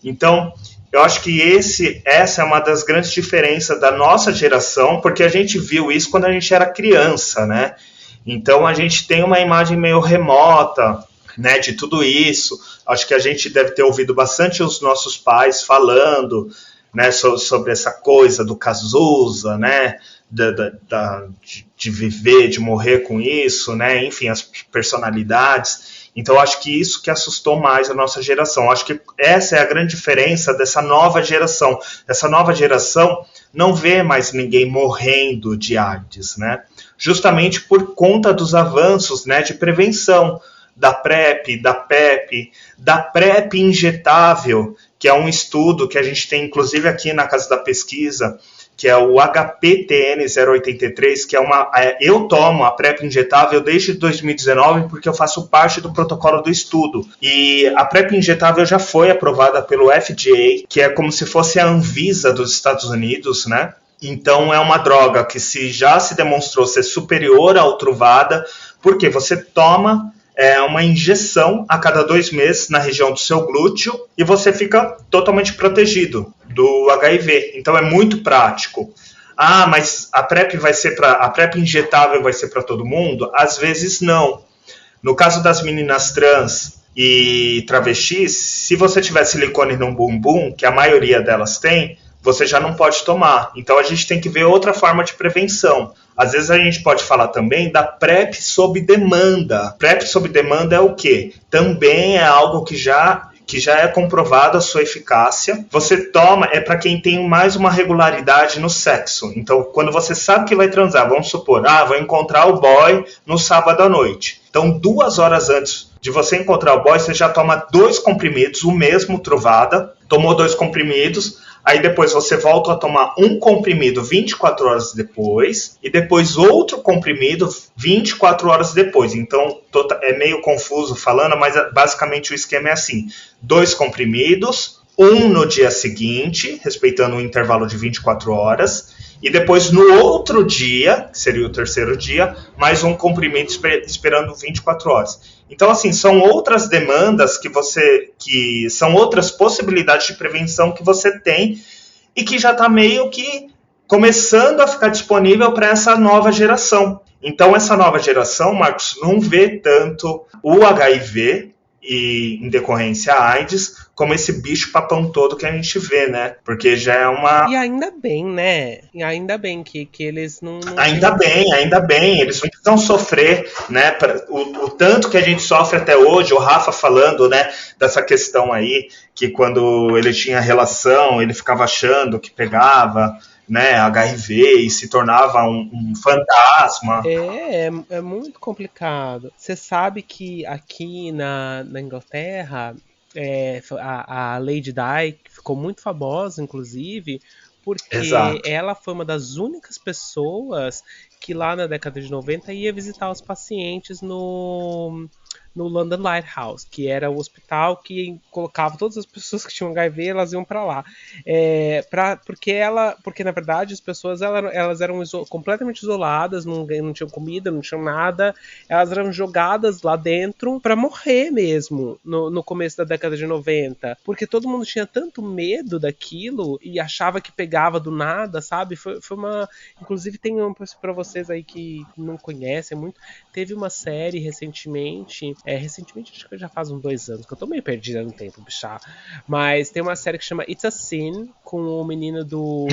D: Então, Eu acho que essa é uma das grandes diferenças da nossa geração, porque a gente viu isso quando a gente era criança, né? Então a gente tem uma imagem meio remota, né, de tudo isso. Acho que a gente deve ter ouvido bastante os nossos pais falando, né, sobre essa coisa do Cazuza, né, de viver, de morrer com isso, né, enfim, as personalidades. Então, acho que isso que assustou mais a nossa geração. Acho que essa é a grande diferença dessa nova geração. Essa nova geração não vê mais ninguém morrendo de AIDS, né? Justamente por conta dos avanços, né, de prevenção da PrEP, da PEP, da PrEP injetável, que é um estudo que a gente tem, inclusive, aqui na Casa da Pesquisa, que é o HPTN 083, que eu tomo a PrEP injetável desde 2019, porque eu faço parte do protocolo do estudo. E a PrEP injetável já foi aprovada pelo FDA, que é como se fosse a Anvisa dos Estados Unidos, né? Então é uma droga que já se demonstrou ser superior à Truvada, porque você toma uma injeção a cada 2 meses na região do seu glúteo e você fica totalmente protegido do HIV. Então é muito prático. Ah, mas a PrEP injetável vai ser para todo mundo? Às vezes não. No caso das meninas trans e travestis, se você tiver silicone no bumbum, que a maioria delas tem, você já não pode tomar. Então a gente tem que ver outra forma de prevenção. Às vezes a gente pode falar também da PrEP sob demanda. PrEP sob demanda é o quê? Também é algo que já é comprovado a sua eficácia. Você toma, é para quem tem mais uma regularidade no sexo. Então, quando você sabe que vai transar, vamos supor, vou encontrar o boy no sábado à noite. Então, 2 horas antes de você encontrar o boy, você já toma 2 comprimidos, o mesmo Truvada, tomou 2 comprimidos, aí depois você volta a tomar um comprimido 24 horas depois, e depois outro comprimido 24 horas depois. Então, é meio confuso falando, mas basicamente o esquema é assim: 2 comprimidos, um no dia seguinte, respeitando um intervalo de 24 horas, e depois no outro dia, que seria o terceiro dia, mais um comprimido esperando 24 horas. Então, assim, são outras demandas que são outras possibilidades de prevenção que você tem e que já está meio que começando a ficar disponível para essa nova geração. Então, essa nova geração, Marcos, não vê tanto o HIV e, em decorrência, a AIDS, como esse bicho-papão todo que a gente vê, né? Porque já é uma...
A: E ainda bem, né? E ainda bem que eles não...
D: Ainda bem. Eles não precisam sofrer, né? O tanto que a gente sofre até hoje, o Rafa falando, né? Dessa questão aí, que quando ele tinha relação, ele ficava achando que pegava, né, HIV e se tornava um fantasma.
A: É muito complicado. Você sabe que aqui na Inglaterra... a Lady Di ficou muito famosa, inclusive, porque
D: Exato.
A: Ela foi uma das únicas pessoas que lá na década de 90 ia visitar os pacientes no London Lighthouse, que era o hospital que colocava todas as pessoas que tinham HIV, elas iam para lá. Porque na verdade as pessoas elas eram completamente isoladas, não tinham comida, não tinham nada, elas eram jogadas lá dentro para morrer mesmo no começo da década de 90, porque todo mundo tinha tanto medo daquilo e achava que pegava do nada, sabe? Foi uma... Inclusive tem para vocês aí que não conhecem muito, teve uma série recentemente, acho que já faz uns 2 anos, que eu tô meio perdida no tempo, bichá. Mas tem uma série que chama It's a Sin, com o menino do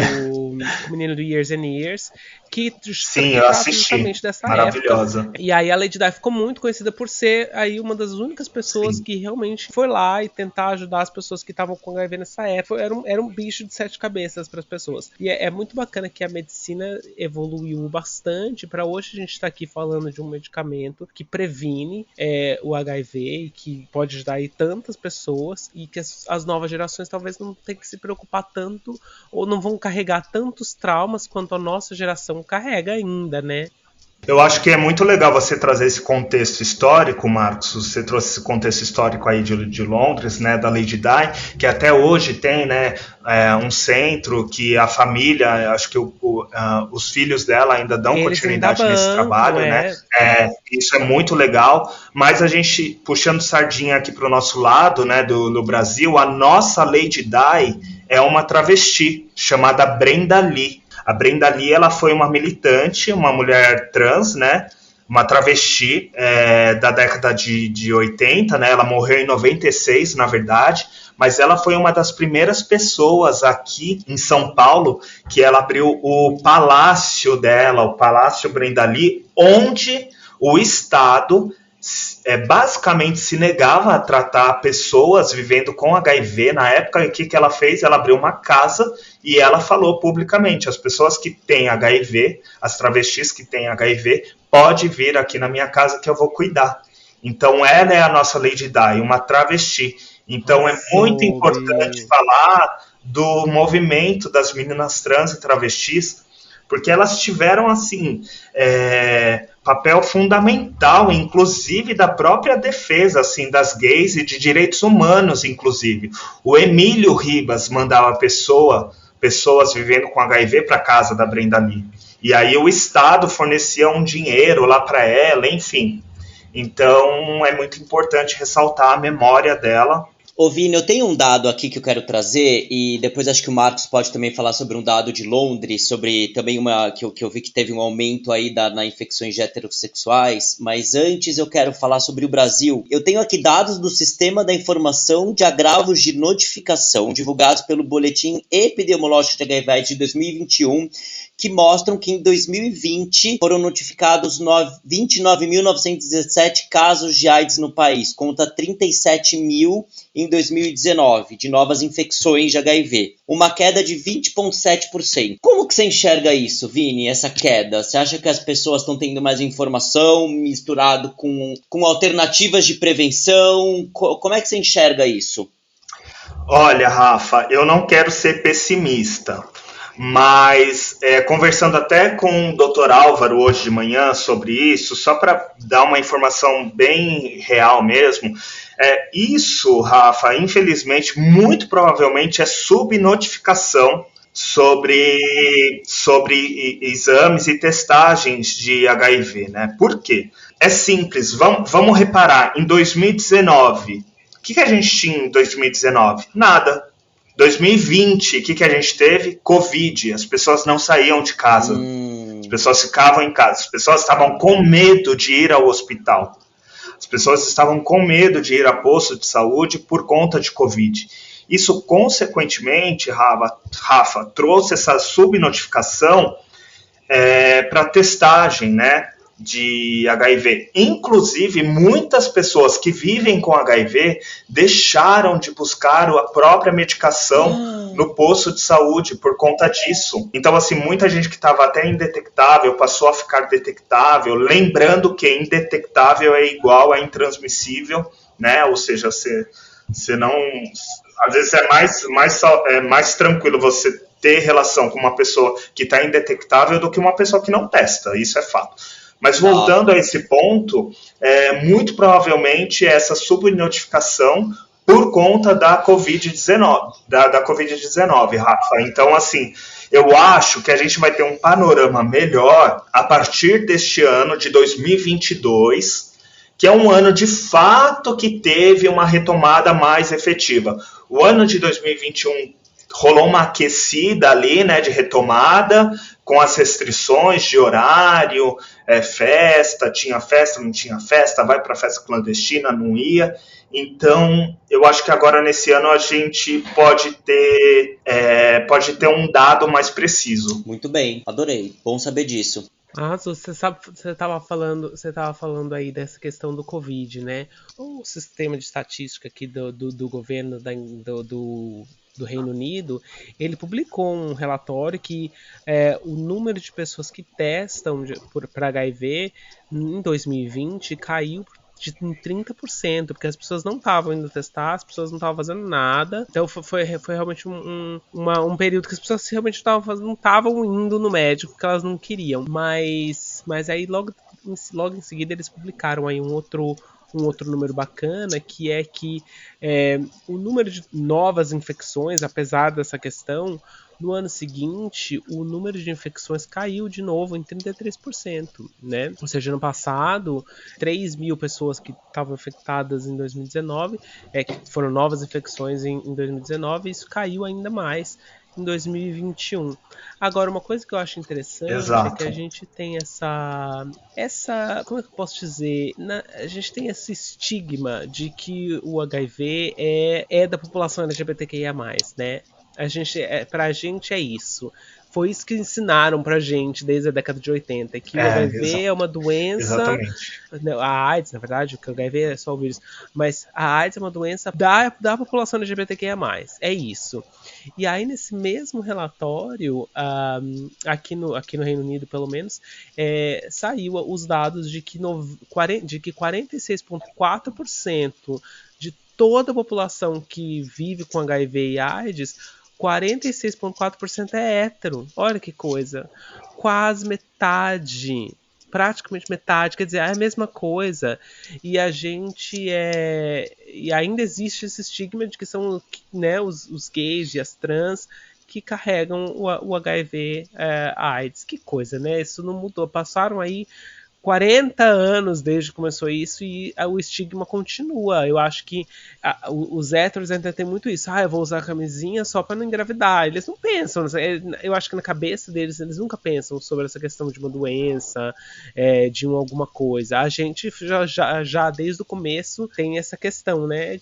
A: Years and Years, que
D: sim, eu assisti,
A: justamente dessa
D: maravilhosa
A: época. E aí a Lady Di ficou muito conhecida por ser aí uma das únicas pessoas
D: sim.
A: que realmente foi lá e tentar ajudar as pessoas que estavam com HIV nessa época. Era um bicho de 7 cabeças para as pessoas. E é muito bacana que a medicina evoluiu bastante para hoje a gente estar aqui falando de um medicamento que previne o HIV e que pode ajudar aí tantas pessoas, e que as novas gerações talvez não tenham que se preocupar tanto ou não vão carregar tantos traumas quanto a nossa geração carrega ainda, né?
D: Eu acho que é muito legal você trazer esse contexto histórico, Marcos. Você trouxe esse contexto histórico aí de Londres, né, da Lady Di, que até hoje tem, né, um centro que a família, acho que os filhos dela ainda dão
A: Eles
D: continuidade
A: ainda
D: nesse trabalho, né? Isso é muito legal. Mas a gente, puxando sardinha aqui para o nosso lado, né, do Brasil, a nossa Lady Di, é uma travesti chamada Brenda Lee. A Brenda Lee, ela foi uma militante, uma mulher trans, né? Uma travesti da década de 80, né? Ela morreu em 96, na verdade, mas ela foi uma das primeiras pessoas aqui em São Paulo que ela abriu o palácio dela, o Palácio Brenda Lee, onde o Estado basicamente se negava a tratar pessoas vivendo com HIV. Na época, o que ela fez? Ela abriu uma casa e ela falou publicamente: as pessoas que têm HIV, as travestis que têm HIV, pode vir aqui na minha casa que eu vou cuidar. Então ela é a nossa Lady Di, uma travesti. Então é muito importante falar do movimento das meninas trans e travestis, porque elas tiveram, assim, papel fundamental, inclusive da própria defesa, assim, das gays e de direitos humanos, inclusive. O Emílio Ribas mandava pessoas vivendo com HIV para a casa da Brenda Lee. E aí o Estado fornecia um dinheiro lá para ela, enfim. Então é muito importante ressaltar a memória dela.
C: Ô Vini, eu tenho um dado aqui que eu quero trazer, e depois acho que o Marcos pode também falar sobre um dado de Londres, sobre também que eu vi que teve um aumento aí na infecções de heterossexuais, mas antes eu quero falar sobre o Brasil. Eu tenho aqui dados do Sistema da Informação de Agravos de Notificação, divulgados pelo Boletim Epidemiológico de HIV de 2021, que mostram que em 2020 foram notificados 29.917 casos de AIDS no país, contra 37 mil em 2019, de novas infecções de HIV. Uma queda de 20,7%. Como que você enxerga isso, Vini, essa queda? Você acha que as pessoas estão tendo mais informação misturado com alternativas de prevenção? Como é que você enxerga isso?
D: Olha, Rafa, eu não quero ser pessimista, mas conversando até com o Dr. Álvaro hoje de manhã sobre isso, só para dar uma informação bem real mesmo, isso, Rafa, infelizmente, muito provavelmente é subnotificação sobre exames e testagens de HIV, né? Por quê? É simples, vamos reparar, em 2019, o que a gente tinha em 2019? Nada. 2020, o que a gente teve? Covid. As pessoas não saíam de casa. As pessoas ficavam em casa. As pessoas estavam com medo de ir ao hospital. As pessoas estavam com medo de ir a posto de saúde por conta de Covid. Isso, consequentemente, Rafa, trouxe essa subnotificação para testagem, né, de HIV. Inclusive, muitas pessoas que vivem com HIV deixaram de buscar a própria medicação no posto de saúde por conta disso. Então, assim, muita gente que estava até indetectável passou a ficar detectável, lembrando que indetectável é igual a intransmissível, né? Ou seja, você não... Às vezes é mais tranquilo você ter relação com uma pessoa que está indetectável do que uma pessoa que não testa. Isso é fato. Mas voltando a esse ponto, muito provavelmente essa subnotificação por conta da Covid-19, da Covid-19, Rafa. Então, assim, eu acho que a gente vai ter um panorama melhor a partir deste ano de 2022, que é um ano de fato que teve uma retomada mais efetiva. O ano de 2021 rolou uma aquecida ali, né, de retomada, com as restrições de horário, festa, tinha festa, não tinha festa, vai para festa clandestina, não ia. Então, eu acho que agora nesse ano a gente pode ter um dado mais preciso.
C: Muito bem, adorei, bom saber disso.
A: Você estava falando aí dessa questão do Covid, né? O sistema de estatística aqui do governo do Reino Unido, ele publicou um relatório que o número de pessoas que testam para HIV em 2020 caiu em 30%, porque as pessoas não estavam indo testar, as pessoas não estavam fazendo nada. Então foi realmente um período que as pessoas realmente não estavam indo no médico, porque elas não queriam. Mas aí logo em seguida eles publicaram aí um outro número bacana, que é que o número de novas infecções, apesar dessa questão, No ano seguinte, o número de infecções caiu de novo em 33%, né? Ou seja, no passado, 3 mil pessoas que estavam infectadas em 2019, que foram novas infecções em 2019, isso caiu ainda mais em 2021. Agora, uma coisa que eu acho interessante é que a gente tem essa, como é que eu posso dizer? A gente tem esse estigma de que o HIV é da população LGBTQIA+, né? Pra gente é isso. Foi isso que ensinaram pra gente desde a década de 80, que o HIV é uma doença...
D: Exatamente.
A: A AIDS, na verdade, porque o HIV é só o vírus, mas a AIDS é uma doença da população LGBTQIA+. É isso. E aí, nesse mesmo relatório, aqui no Reino Unido, pelo menos, saiu os dados de que 46,4% de toda a população que vive com HIV e AIDS, 46,4% é hétero. Olha que coisa. Quase metade. Praticamente metade. Quer dizer, é a mesma coisa. E a gente e ainda existe esse estigma de que são, né, os gays e as trans que carregam o HIV AIDS. Que coisa, né? Isso não mudou. Passaram aí 40 anos desde que começou isso e o estigma continua. Eu acho que os héteros ainda tem muito isso. Eu vou usar a camisinha só para não engravidar. Eles não pensam. Eu acho que na cabeça deles, eles nunca pensam sobre essa questão de uma doença, de alguma coisa. A gente já desde o começo tem essa questão, né?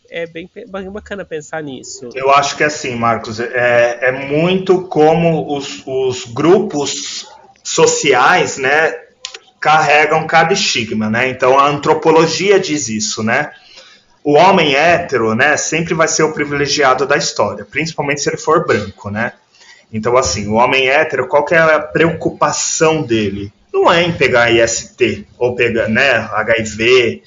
A: É bem bacana pensar nisso.
D: Eu acho que assim, Marcos, é muito como os grupos sociais, né, carregam cada estigma, né? Então a antropologia diz isso, né? O homem hétero, né, sempre vai ser o privilegiado da história, principalmente se ele for branco, né? Então assim, o homem hétero, qual que é a preocupação dele? Não é em pegar IST ou pegar, né, HIV.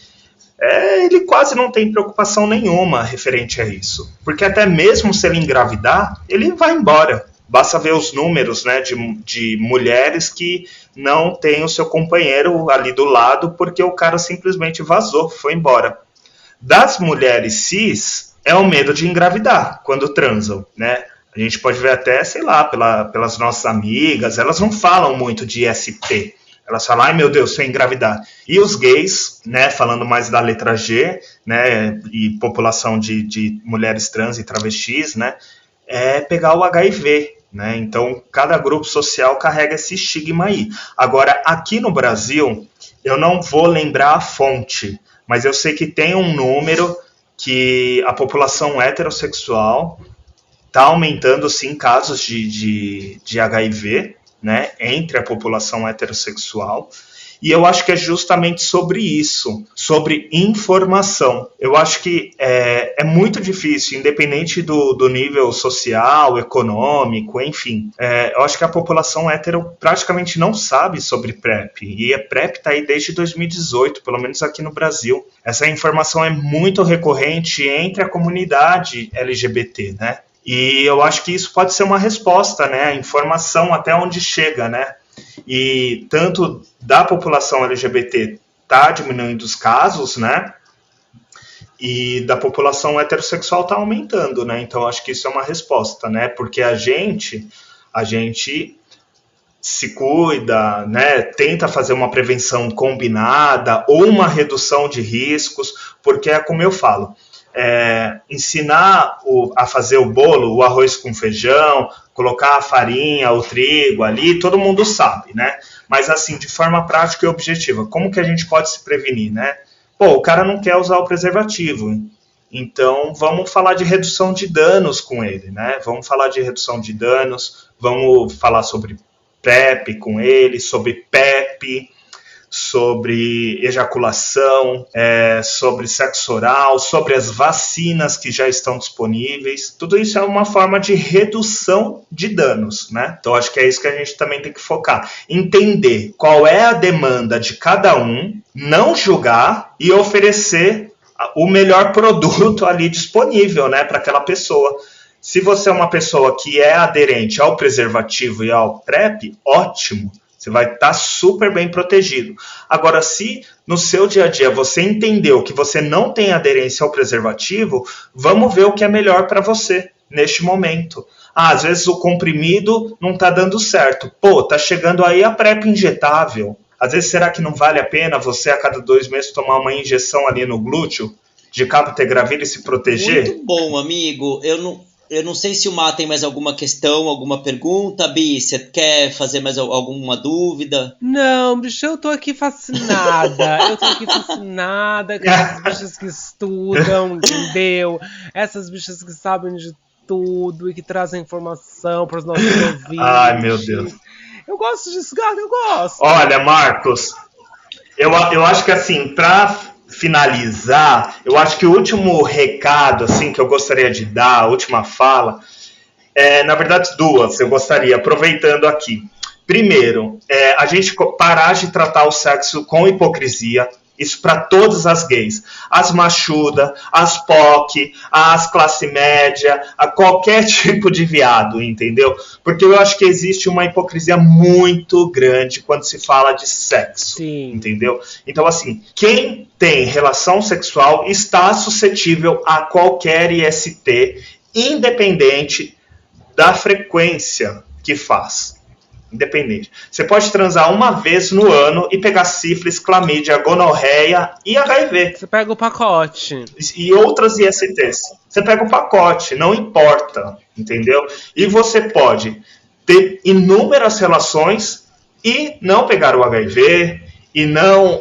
D: Ele quase não tem preocupação nenhuma referente a isso, porque até mesmo se ele engravidar, ele vai embora. Basta ver os números, né, de mulheres que não têm o seu companheiro ali do lado porque o cara simplesmente vazou, foi embora. Das mulheres cis, é o medo de engravidar quando transam, né? A gente pode ver até, sei lá, pelas nossas amigas, elas não falam muito de IST. Elas falam, ai meu Deus, se eu engravidar. E os gays, né, falando mais da letra G, né, e população de mulheres trans e travestis, né, pegar o HIV, né? Então, cada grupo social carrega esse estigma aí. Agora, aqui no Brasil, eu não vou lembrar a fonte, mas eu sei que tem um número que a população heterossexual está aumentando, sim, casos de HIV, né, entre a população heterossexual. E eu acho que é justamente sobre isso, sobre informação. Eu acho que é muito difícil, independente do nível social, econômico, enfim. Eu acho que a população hétero praticamente não sabe sobre PrEP. E a PrEP está aí desde 2018, pelo menos aqui no Brasil. Essa informação é muito recorrente entre a comunidade LGBT, né? E eu acho que isso pode ser uma resposta, né? A informação até onde chega, né? E tanto da população LGBT está diminuindo os casos, né? E da população heterossexual está aumentando, né? Então acho que isso é uma resposta, né? Porque a gente se cuida, né? Tenta fazer uma prevenção combinada ou uma redução de riscos, porque é como eu falo, ensinar a fazer o bolo, o arroz com feijão, colocar a farinha, o trigo ali, todo mundo sabe, né? Mas assim, de forma prática e objetiva, como que a gente pode se prevenir, né? O cara não quer usar o preservativo, então vamos falar de redução de danos com ele, né? Vamos falar de redução de danos, vamos falar sobre PrEP com ele, sobre PEP, sobre ejaculação, sobre sexo oral, sobre as vacinas que já estão disponíveis. Tudo isso é uma forma de redução de danos, né? Então, acho que é isso que a gente também tem que focar. Entender qual é a demanda de cada um, não julgar e oferecer o melhor produto ali disponível, né, para aquela pessoa. Se você é uma pessoa que é aderente ao preservativo e ao PrEP, ótimo. Você vai estar super bem protegido. Agora, se no seu dia a dia você entendeu que você não tem aderência ao preservativo, vamos ver o que é melhor para você. neste momento. Às vezes o comprimido não está dando certo. Pô, tá chegando aí a PrEP injetável. Às vezes, será que não vale a pena você, a cada 2 meses, tomar uma injeção ali no glúteo de cabotegravir e se proteger?
C: Muito bom, amigo. Eu não sei se o Má tem mais alguma questão, alguma pergunta. Bi, você quer fazer mais alguma dúvida?
A: Não, bicho, eu tô aqui fascinada. Eu tô aqui fascinada com essas bichas que estudam, entendeu? Essas bichas que sabem de tudo e que trazem informação para os nossos ouvintes.
D: Ai, meu Deus.
A: Eu gosto disso, gata, eu gosto.
D: Olha, Marcos, eu acho que assim, para finalizar, eu acho que o último recado assim, que eu gostaria de dar, a última fala, na verdade 2, eu gostaria, aproveitando aqui. Primeiro, a gente parar de tratar o sexo com hipocrisia. Isso para todas as gays. As machuda, as POC, as classe média, a qualquer tipo de viado, entendeu? Porque eu acho que existe uma hipocrisia muito grande quando se fala de sexo.
A: Sim.
D: Entendeu? Então, assim, quem tem relação sexual está suscetível a qualquer IST, independente da frequência que faz. Independente. Você pode transar uma vez no ano e pegar sífilis, clamídia, gonorreia e HIV.
A: Você pega o pacote.
D: E outras ISTs. Você pega o pacote, não importa, entendeu? E você pode ter inúmeras relações e não pegar o HIV,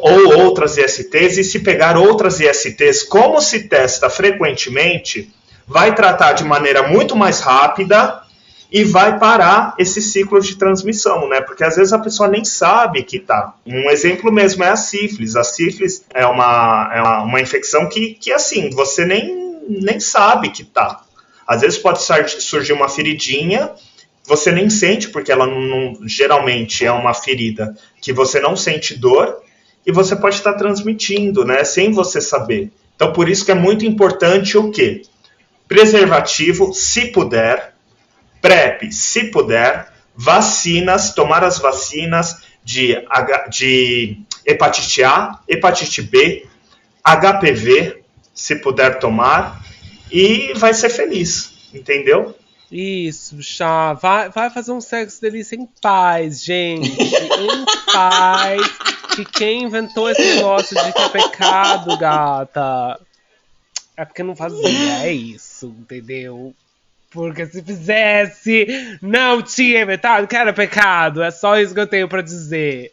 D: ou outras ISTs, e se pegar outras ISTs, como se testa frequentemente, vai tratar de maneira muito mais rápida e vai parar esse ciclo de transmissão, né? Porque às vezes a pessoa nem sabe que tá. Um exemplo mesmo é a sífilis. A sífilis é uma infecção que assim, você nem sabe que tá. Às vezes pode surgir uma feridinha, você nem sente, porque ela geralmente é uma ferida que você não sente dor, e você pode estar transmitindo, né? Sem você saber. Então, por isso que é muito importante o quê? Preservativo, se puder. PrEP, se puder, vacinas, tomar as vacinas de hepatite A, hepatite B, HPV, se puder tomar, e vai ser feliz, entendeu?
A: Isso, chá. Vai fazer um sexo delícia em paz, gente. Em paz. Que quem inventou esse negócio de que é pecado, gata, é porque não fazia, é isso, entendeu? Porque se fizesse, não tinha inventado que era pecado. É só isso que eu tenho pra dizer.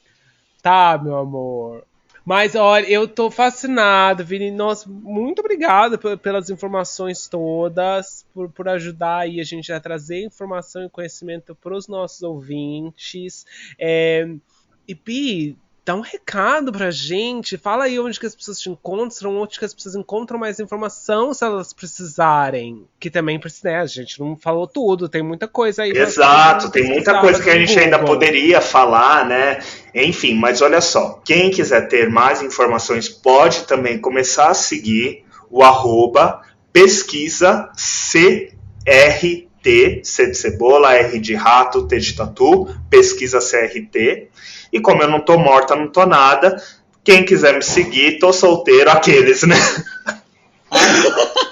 A: Tá, meu amor? Mas, olha, eu tô fascinado, Vini. Nossa, muito obrigada pelas informações todas, por ajudar aí a gente a trazer informação e conhecimento pros nossos ouvintes. E, Pi, dá um recado pra gente. Fala aí onde que as pessoas te encontram, onde que as pessoas encontram mais informação se elas precisarem. Que também precisa, né? A gente não falou tudo, tem muita coisa aí.
D: Exato, tem muita coisa que a gente ainda poderia falar, né? Enfim, mas olha só, quem quiser ter mais informações pode também começar a seguir o @pesquisa CRT, C de cebola, R de rato, T de tatu, pesquisa CRT. E como eu não tô morta, não tô nada, quem quiser me seguir, tô solteiro, aqueles, né?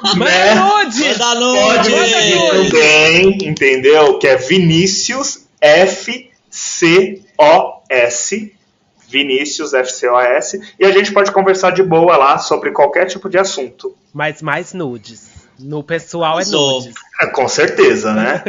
A: Nude!
D: Pode me seguir também, entendeu? Que é Vinícius FCOS. Vinícius FCOS. E a gente pode conversar de boa lá sobre qualquer tipo de assunto.
A: Mas mais nudes. No pessoal é nudes.
D: Com certeza, né?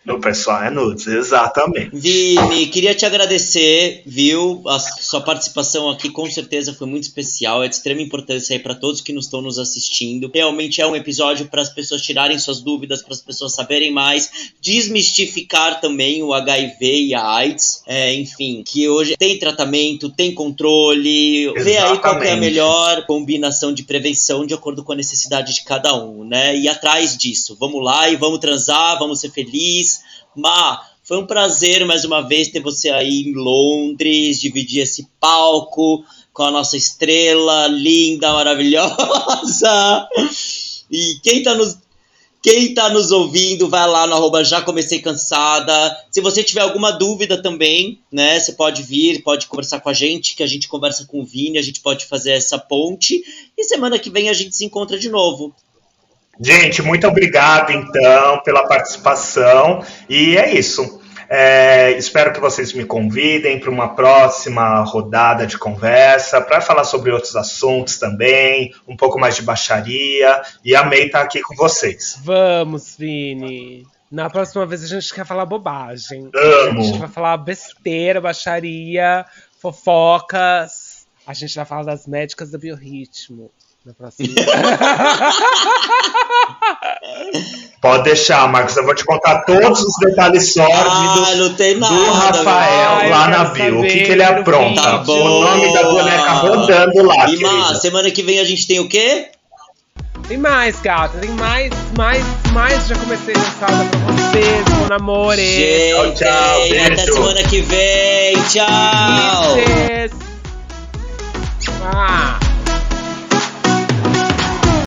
D: No pessoal é nudes, exatamente.
C: Vini, queria te agradecer, viu? A sua participação aqui com certeza foi muito especial, é de extrema importância aí para todos que nos estão nos assistindo. Realmente é um episódio para as pessoas tirarem suas dúvidas, para as pessoas saberem mais, desmistificar também o HIV e a AIDS, enfim, que hoje tem tratamento, tem controle, exatamente. Vê aí qual que é a melhor combinação de prevenção de acordo com a necessidade de cada um, né? E atrás disso, vamos lá e vamos transar, vamos ser felizes. Má, foi um prazer mais uma vez ter você aí em Londres, dividir esse palco com a nossa estrela linda, maravilhosa. E quem tá nos ouvindo, vai lá no @jacomeceicansada. Se você tiver alguma dúvida também, né, você pode vir, pode conversar com a gente, que a gente conversa com o Vini, a gente pode fazer essa ponte. E semana que vem a gente se encontra de novo.
D: Gente, muito obrigado, então, pela participação. E é isso. Espero que vocês me convidem para uma próxima rodada de conversa, para falar sobre outros assuntos também, um pouco mais de baixaria. E amei estar aqui com vocês.
A: Vamos, Vini. Na próxima vez a gente quer falar bobagem.
D: Amo.
A: A gente vai falar besteira, baixaria, fofocas. A gente vai falar das médicas do biorritmo. Na próxima.
D: Pode deixar, Marcos. Eu vou te contar todos os detalhes sórdidos
C: não tem nada,
D: do Rafael lá na bio. O que ele apronta.
C: Tá bom.
D: O nome da boneca rodando lá,
C: E
D: querida.
C: semana que vem a gente tem o quê?
A: Tem mais, gata. Tem mais. Já comecei lançada pra vocês, com amor.
C: Gente,
D: tchau, beijo.
C: até semana que vem. Tchau.
A: Ah.